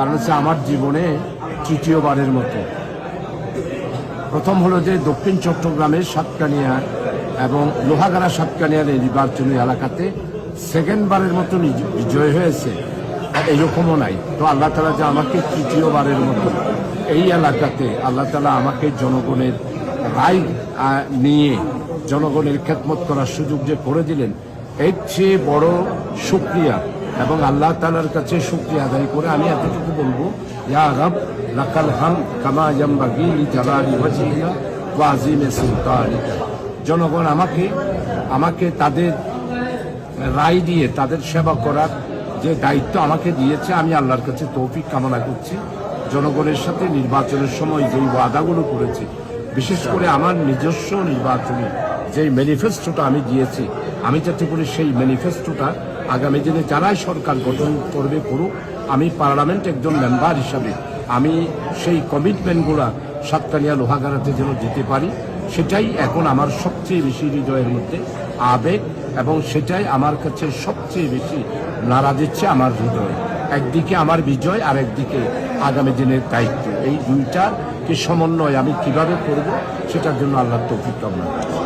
কারণ হচ্ছে আমার জীবনে তৃতীয়বারের মতো। প্রথম হলো যে দক্ষিণ চট্টগ্রামের সাতকানিয়া এবং লোহাগাড়া সাতকানিয়ার এই নির্বাচনী এলাকাতে সেকেন্ডবারের মতো বিজয় হয়েছে, এরকমও নাই। তো আল্লাহ তাআলা যে আমাকে তৃতীয়বারের মতো এই এলাকাতে আল্লাহ তাআলা আমাকে জনগণের রায় নিয়ে জনগণের খেদমত করার সুযোগ যে করে দিলেন, এর চেয়ে বড় শুকরিয়া এবং আল্লাহ তাআলার কাছে শুকরিয়া আদায় করে আমি এতটুকু বলবো, ইয়া রব লাকাল হামদ কামা ইয়ানবাগি লিজালালি ওয়াজহিকা ওয়া আযীমি সুলতানিকা। জনগণ আমাকে তাদের রায় দিয়ে তাদের সেবা করার যে দায়িত্ব আমাকে দিয়েছে, আমি আল্লাহর কাছে তৌফিক কামনা করছি। জনগণের সাথে নির্বাচনের সময় যেই ওয়াদাগুলো করেছি, বিশেষ করে আমার নিজস্ব নির্বাচনী যেই ম্যানিফেস্টোটা আমি দিয়েছি, আমি যাতে করে সেই ম্যানিফেস্টোটা আগামী দিনে যারাই সরকার গঠন করবে করুক, আমি পার্লামেন্ট একজন মেম্বার হিসাবে আমি সেই কমিটমেন্টগুলো সাতকানিয়া লোহাগাড়াতে যেন দিতে পারি, সেটাই এখন আমার সবচেয়ে বেশি হৃদয়ের মধ্যে আবেগ এবং সেটাই আমার কাছে সবচেয়ে বেশি নাড়া দিচ্ছে আমার হৃদয়। একদিকে আমার বিজয় আর একদিকে আগামী দিনের দায়িত্ব, এই দুইটাকে সমন্বয় আমি কিভাবে করব সেটার জন্য আল্লাহর তৌফিক কামনা করছি।